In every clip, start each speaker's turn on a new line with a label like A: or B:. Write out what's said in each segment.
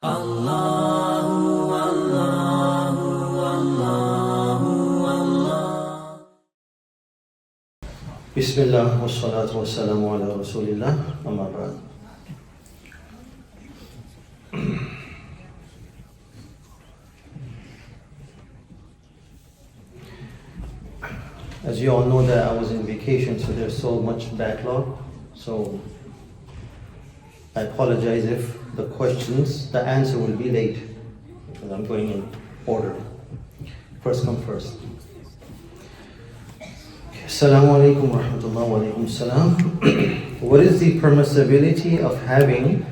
A: Allahu, Allahu, Allahu, Allah.
B: Bismillah wa salatu wa salamu ala Rasulillah, amma ba'd. As you all know that I was in vacation, so there's so much backlog. So I apologize if the answer will be late, because I'm going in order. First come first. Assalamu alaikum wa rahmatullahi wa alaikum salam. What is the permissibility of having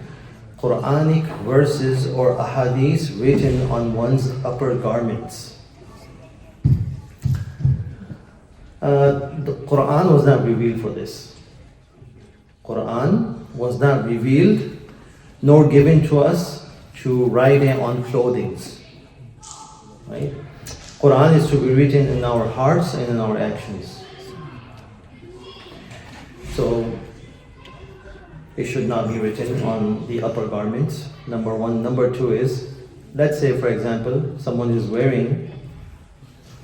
B: Quranic verses or ahadith written on one's upper garments? The Quran was not revealed for this. Quran was not revealed nor given to us to write it on clothing. Right? Quran is to be written in our hearts and in our actions. So it should not be written on the upper garments, number one. Number two is, let's say for example, someone is wearing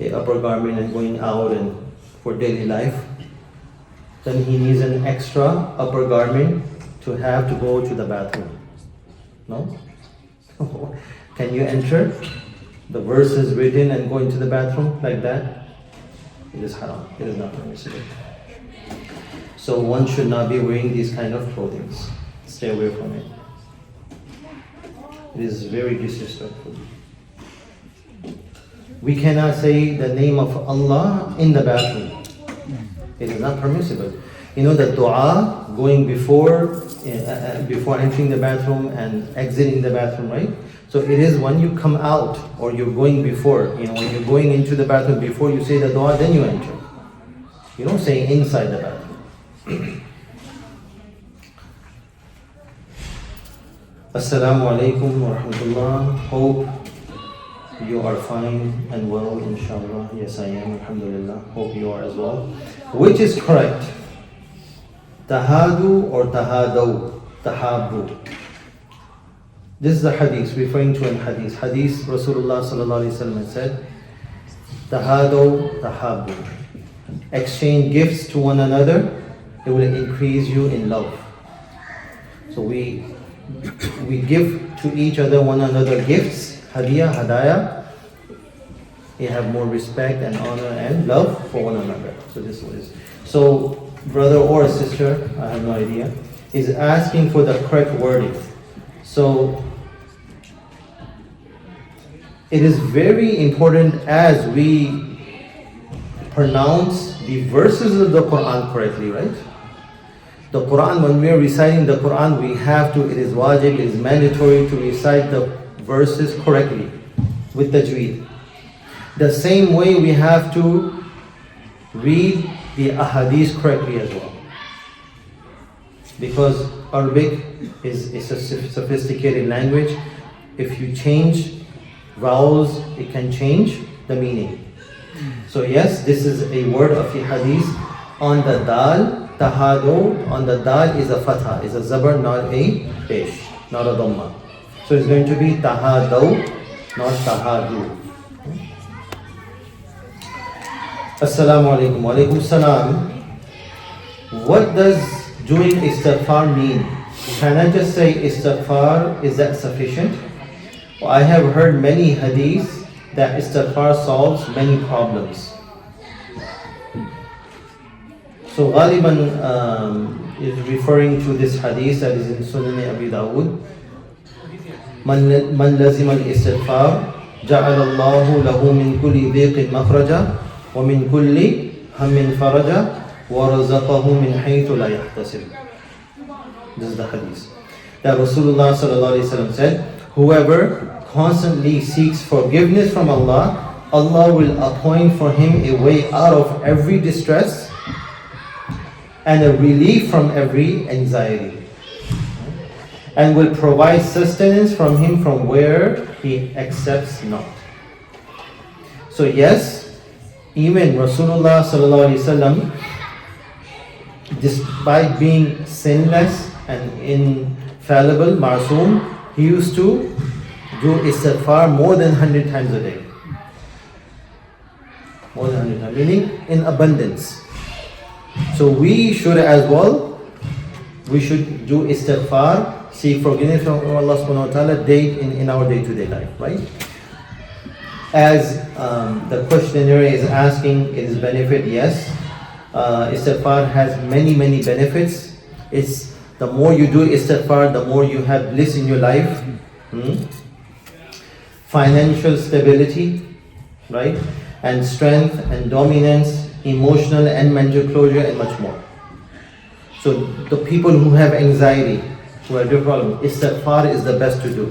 B: a upper garment and going out and for daily life, then he needs an extra upper garment to have to go to the bathroom. No? Can you enter the verses written and go into the bathroom like that? It is haram. It is not permissible. So one should not be wearing these kind of clothing. Stay away from it. It is very disrespectful. We cannot say the name of Allah in the bathroom. It is not permissible. You know the dua going before entering the bathroom and exiting the bathroom, right? So it is when you come out or you're going before, when you're going into the bathroom, before you say the dua, then you enter. You don't say inside the bathroom. Assalamu alaikum wa rahmatullah. Hope you are fine and well, inshallah. Yes, I am, alhamdulillah. Hope you are as well. Which is correct? Tahadu or tahadaw? Tahabu. This is the hadith, referring to an hadith. Hadith, Rasulullah sallallahu alaihi wasallam said, Tahadaw, tahabu. Exchange gifts to one another, it will increase you in love. So we give to each other, one another gifts, hadiyah, hadaya. You have more respect and honor and love for one another. So this is. So brother or sister, I have no idea, is asking for the correct wording. So it is very important as we pronounce the verses of the Quran correctly, right? The Quran, when we are reciting the Quran, we have to, it is wajib, it is mandatory to recite the verses correctly with tajweed. The same way we have to read the ahadith correctly as well. Because Arabic is a sophisticated language. If you change vowels, it can change the meaning. So yes, this is a word of the hadith. On the dal, tahadu, on the dal is a fatha, is a zabar, not a pesh, not a dhamma. So it's going to be tahadaw, not tahadu. Assalamu alaikum wa alaikum salam. What does doing istighfar mean? Can I just say istighfar, is that sufficient? Well, I have heard many hadiths that istighfar solves many problems. So Ghaliban is referring to this hadith that is in Sunan Abi Dawud. Man lazima al-istighfar ja'ala Allahu lahu min kulli dhiqin makhraja wa min kulli hammin faraja wa razaqahu min haythu la yahtasib. This is the hadith that Rasulullah sallallahu alaihi wasallam said, whoever constantly seeks forgiveness from Allah, Allah will appoint for him a way out of every distress and a relief from every anxiety, and will provide sustenance from him from where he accepts not. So yes, even Rasulullah sallallahu alaihi wasallam, despite being sinless and infallible, Masoom, he used to do istighfar more than 100 times a day. More than 100 times, meaning in abundance. So we should as well, we should do istighfar, seek forgiveness from Allah subhanahu wa ta'ala in our day-to-day life, right? As the questionnaire is asking, it is benefit, yes. Istighfar has many benefits. It's the more you do istighfar, the more you have bliss in your life. Financial stability, right? And strength and dominance, emotional and mental closure, and much more. So the people who have anxiety, who have different problems, istighfar is the best to do.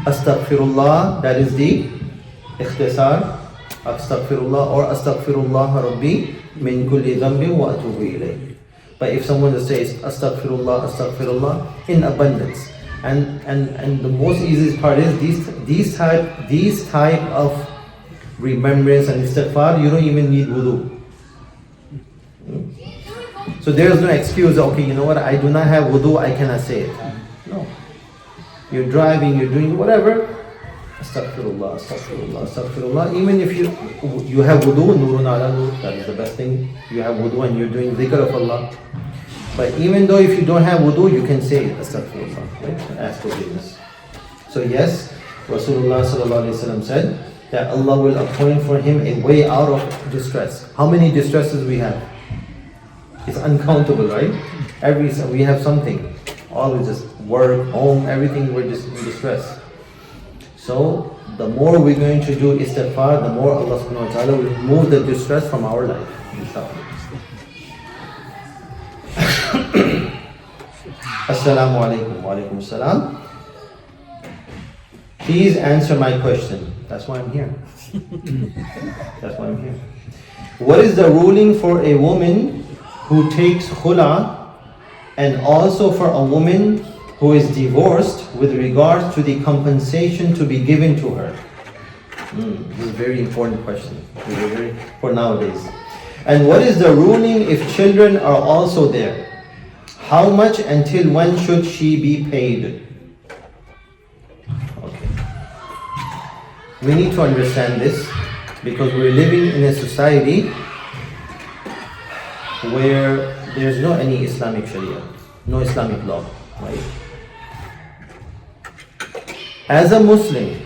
B: Astaghfirullah, that is the ikhtisar, astaghfirullah or astaghfirullah rabbi min kulli dhanbin wa atubu ilayh. But if someone just says astaghfirullah, astaghfirullah in abundance, and the most easiest part is these type of remembrance and istighfar, you don't even need wudu. So there is no excuse, okay, you know what, I do not have wudu, I cannot say it. No. You're driving, you're doing whatever, astaghfirullah, astaghfirullah, astaghfirullah. Even if you have wudu, nurun ala nur, that is the best thing. You have wudu and you're doing dhikr of Allah. But even though if you don't have wudu, you can say astaghfirullah, right? Ask forgiveness. So yes, Rasulullah sallallahu alaihi wasallam said that Allah will appoint for him a way out of distress. How many distresses we have? It's uncountable, right? We have something. Always just work, home, everything, we're just in distress. So the more we're going to do istighfar, the more Allah subhanahu wa ta'ala will remove the distress from our life, inshallah. Assalamu alaikum. Wa alaikum assalam. Please answer my question. That's why I'm here. That's why I'm here. What is the ruling for a woman who takes khula and also for a woman who is divorced with regard to the compensation to be given to her? This is a very important question for nowadays. And what is the ruling if children are also there? How much until when should she be paid? Okay. We need to understand this because we're living in a society where there's no any Islamic Sharia, no Islamic law, right? As a Muslim,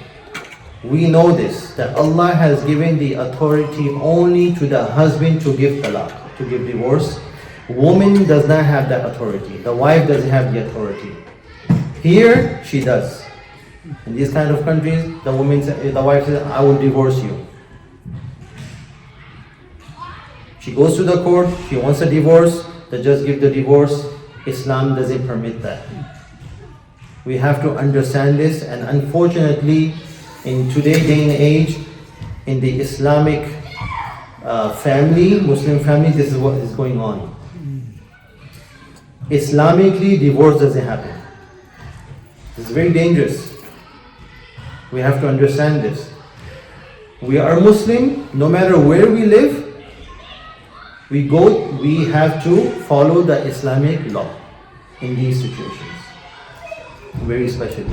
B: we know this, that Allah has given the authority only to the husband to give talaq, to give divorce. Woman does not have that authority. The wife doesn't have the authority. Here, she does. In these kind of countries, the wife says, I will divorce you. She goes to the court, she wants a divorce, the judge gives the divorce. Islam doesn't permit that. We have to understand this, and unfortunately, in today's day and age, in the Islamic family, Muslim family, this is what is going on. Islamically, divorce doesn't happen. This is very dangerous. We have to understand this. We are Muslim, no matter where we live, we have to follow the Islamic law in these situations. Very especially.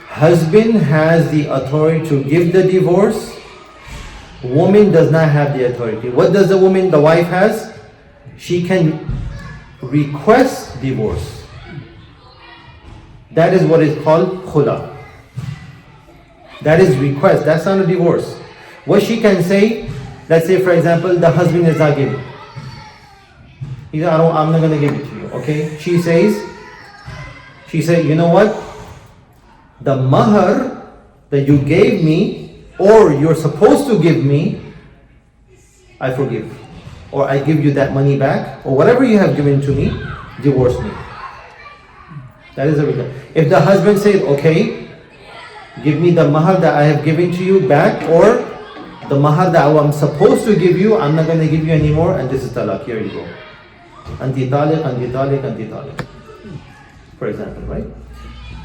B: Husband has the authority to give the divorce. Woman does not have the authority. What does the wife has? She can request divorce. That is what is called khula. That is request. That's not a divorce. What she can say, let's say for example, the husband is not giving. He says, I'm not going to give it to you. Okay? She said, you know what? The mahar that you gave me, or you're supposed to give me, I forgive. Or I give you that money back, or whatever you have given to me, divorce me. That is a request. If the husband says, okay, give me the mahar that I have given to you back, or the mahar that I'm supposed to give you, I'm not going to give you anymore, and this is talaq, here you go. Anti taliq, anti taliq, anti taliq. For example, right?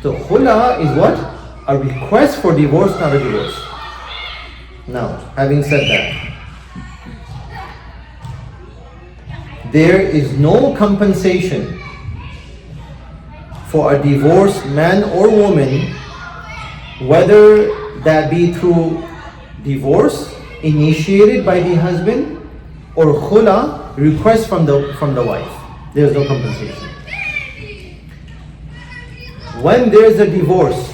B: So khula is what? A request for divorce, not a divorce. Now, having said that, there is no compensation for a divorced man or woman whether that be through divorce initiated by the husband or khula, request from the wife. There's no compensation. When there's a divorce,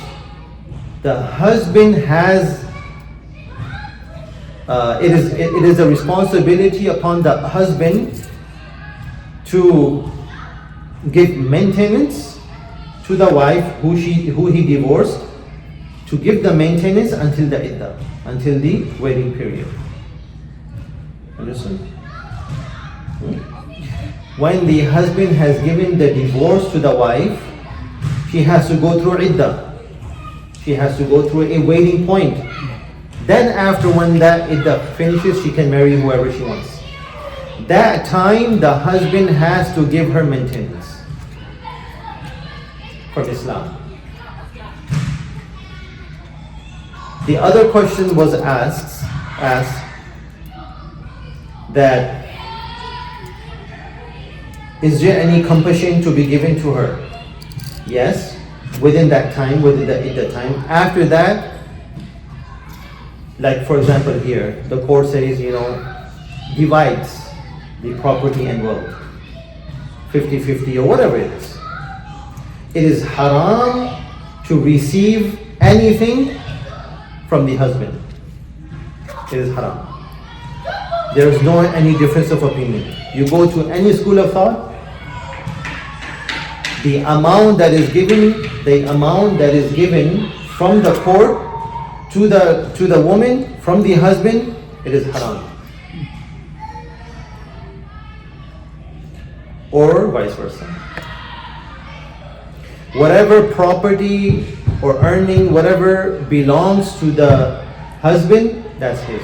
B: the husband has it is a responsibility upon the husband to give maintenance to the wife who he divorced, to give the maintenance until the iddah, until the waiting period. Understand? When the husband has given the divorce to the wife, she has to go through iddah. She has to go through a waiting point. Then after, when that iddah finishes, she can marry whoever she wants. That time the husband has to give her maintenance from Islam. The other question was asked that is there any compulsion to be given to her? Yes, within that time, within the iddah time. After that, like for example here, the court says, divides the property and wealth, 50-50 or whatever it is. It is haram to receive anything from the husband. It is haram. There is no any difference of opinion. You go to any school of thought, the amount that is given from the court to the woman from the husband, it is haram. Or vice versa. Whatever property or earning, whatever belongs to the husband, that's his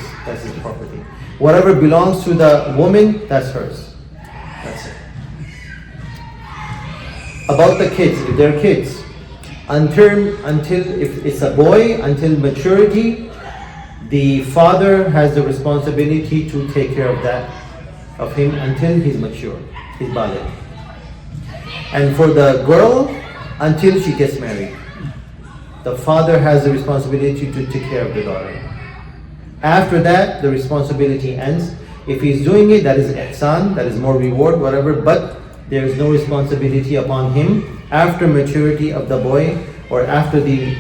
B: property. Whatever belongs to the woman, that's hers. That's it. About the kids, if they're kids, until if it's a boy, until maturity, the father has the responsibility to take care of him until he's mature, he's baligh. And for the girl, until she gets married, the father has the responsibility to take care of the daughter. After that, the responsibility ends. If he's doing it, that is ihsan, that is more reward, whatever, but there is no responsibility upon him after maturity of the boy or after the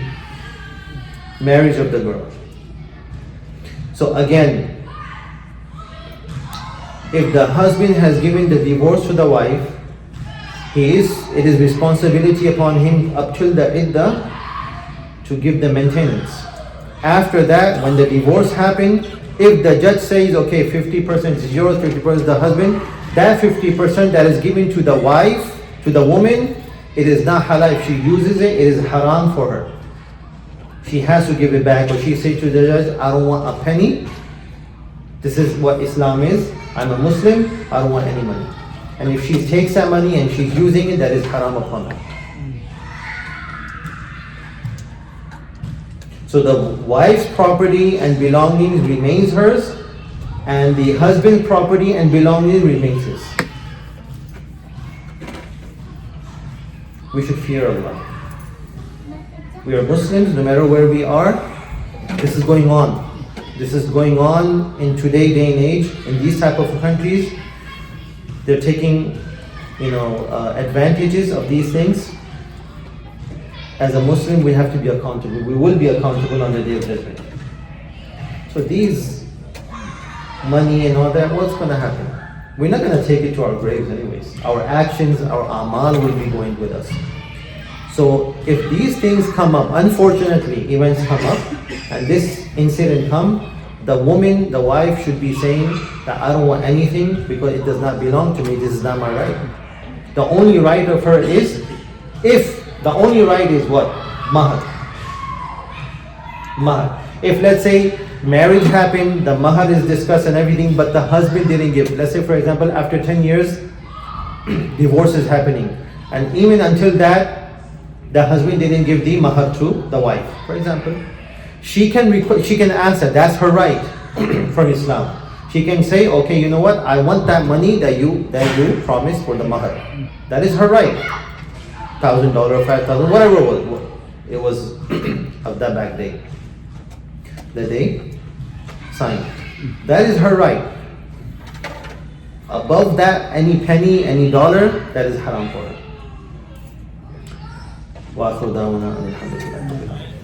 B: marriage of the girl. So again, if the husband has given the divorce to the wife, it is responsibility upon him up till the iddah to give the maintenance. After that, when the divorce happened, if the judge says, okay, 50% is yours, 50% is the husband, that 50% that is given to the wife, to the woman, it is not halal. If she uses it, it is haram for her. She has to give it back. Or she says to the judge, I don't want a penny. This is what Islam is. I'm a Muslim, I don't want any money. And if she takes that money and she's using it, that is haram upon her. So the wife's property and belongings remains hers, and the husband's property and belongings remains his. We should fear Allah. We are Muslims, no matter where we are. This is going on. This is going on in today's day and age in these type of countries. They're taking, advantages of these things. As a Muslim, we have to be accountable. We will be accountable on the Day of Judgment. So these money and all that, what's going to happen? We're not going to take it to our graves anyways. Our actions, our amal will be going with us. So if these things come up, unfortunately, events come up, and this incident come, the woman, the wife should be saying that I don't want anything because it does not belong to me, this is not my right. The only right of her is, the only right is what? Mahar. Mahar. If let's say marriage happened, the mahar is discussed and everything, but the husband didn't give. Let's say for example, after 10 years, divorce is happening. And even until that, the husband didn't give the mahar to the wife, for example. She can ask that, that's her right from Islam. She can say, okay, you know what, I want that money that you promised for the mahar. That is her right. $1,000, $5,000, whatever it was of that back day that they signed. That is her right. Above that, any penny, any dollar, that is haram for her. وآخر دعوانا أن الحمد لله رب العالمين.